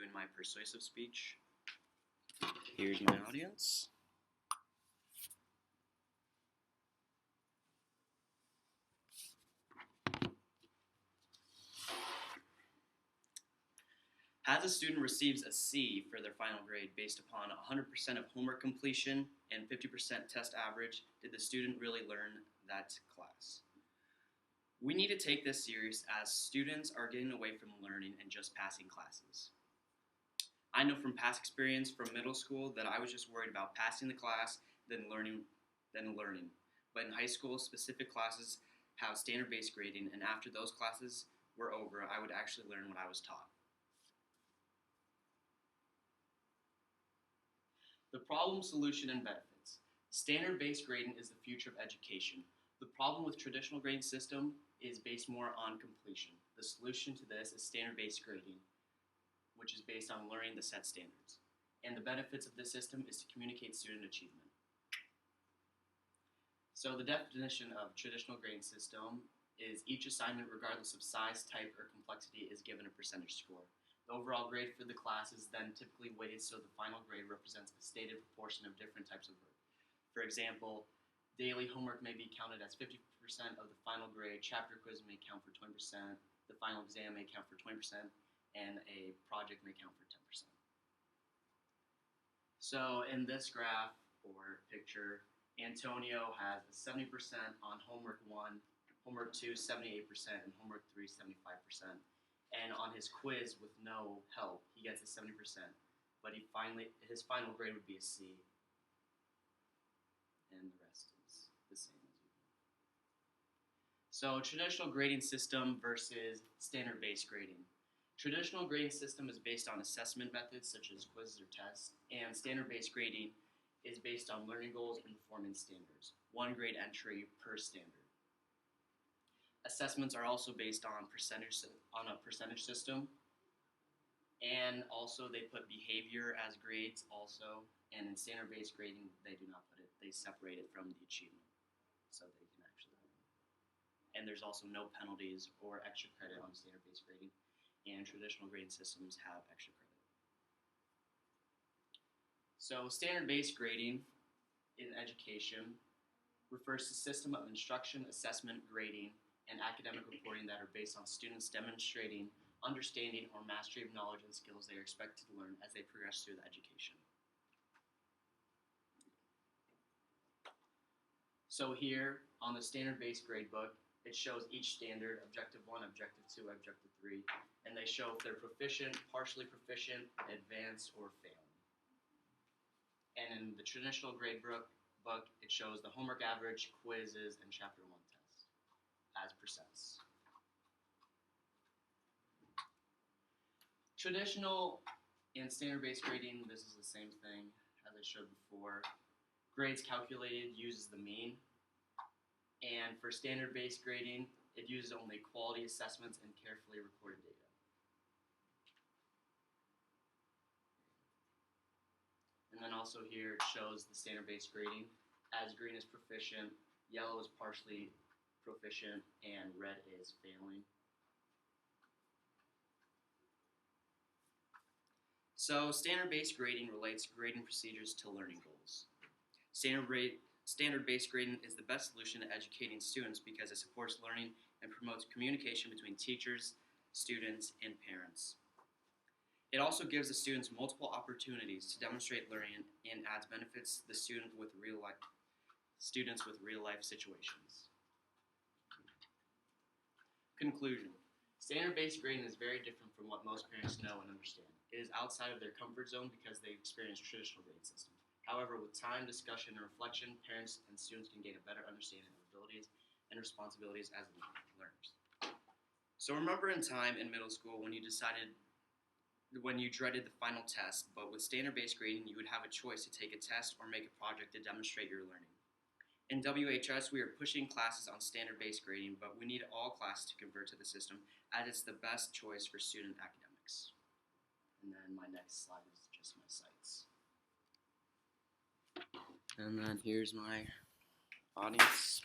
doing my persuasive speech. Here's my audience. As a student receives a C for their final grade based upon 100% of homework completion and 50% test average, did the student really learn that class? We need to take this serious as students are getting away from learning and just passing classes. I know from past experience from middle school that I was just worried about passing the class than learning. But in high school, specific classes have standard-based grading, and after those classes were over, I would actually learn what I was taught. The problem, solution, and benefits. Standard-based grading is the future of education. The problem with traditional grading system is based more on completion. The solution to this is standard-based grading, which is based on learning the set standards. And the benefits of this system is to communicate student achievement. So the definition of traditional grading system is each assignment, regardless of size, type, or complexity, is given a percentage score. The overall grade for the class is then typically weighted so the final grade represents a stated proportion of different types of work. For example, daily homework may be counted as 50% of the final grade, chapter quiz may count for 20%, the final exam may count for 20%, and a project may count for 10%. So in this graph or picture, Antonio has 70% on homework 1, homework 2 78%, and homework 3 75%. And on his quiz with no help, he gets a 70%, but his final grade would be a C, and the rest is the same as usual. So traditional grading system versus standard-based grading. Traditional grading system is based on assessment methods such as quizzes or tests, and standard-based grading is based on learning goals and performance standards, 1 grade entry per standard. Assessments are also based on a percentage system, and also they put behavior as grades also, and in standard-based grading they do not put it, they separate it from the achievement so they can actually learn. And there's also no penalties or extra credit on standard-based grading, and traditional grading systems have extra credit. So standard-based grading in education refers to a system of instruction, assessment, grading, and academic reporting that are based on students demonstrating understanding or mastery of knowledge and skills they are expected to learn as they progress through the education. So here on the standard-based gradebook, it shows each standard, Objective 1, Objective 2, Objective 3, and they show if they're proficient, partially proficient, advanced, or failing. And in the traditional gradebook, it shows the homework average, quizzes, and Chapter 1 test as percents. Traditional and standard-based grading, this is the same thing as I showed before. Grades calculated uses the mean. And for standard-based grading, it uses only quality assessments and carefully recorded data. And then also here it shows the standard-based grading. As green is proficient, yellow is partially proficient, and red is failing. So standard-based grading relates grading procedures to learning goals. Standard-based grading is the best solution to educating students because it supports learning and promotes communication between teachers, students, and parents. It also gives the students multiple opportunities to demonstrate learning and adds benefits to the students with real-life situations. Conclusion. Standard-based grading is very different from what most parents know and understand. It is outside of their comfort zone because they experience traditional grade system. However, with time, discussion, and reflection, parents and students can gain a better understanding of abilities and responsibilities as learners. So remember in time in middle school when you dreaded the final test, but with standard-based grading, you would have a choice to take a test or make a project to demonstrate your learning. In WHS, we are pushing classes on standard-based grading, but we need all classes to convert to the system as it's the best choice for student academics. And then my next slide is just my sites. And then here's my audience.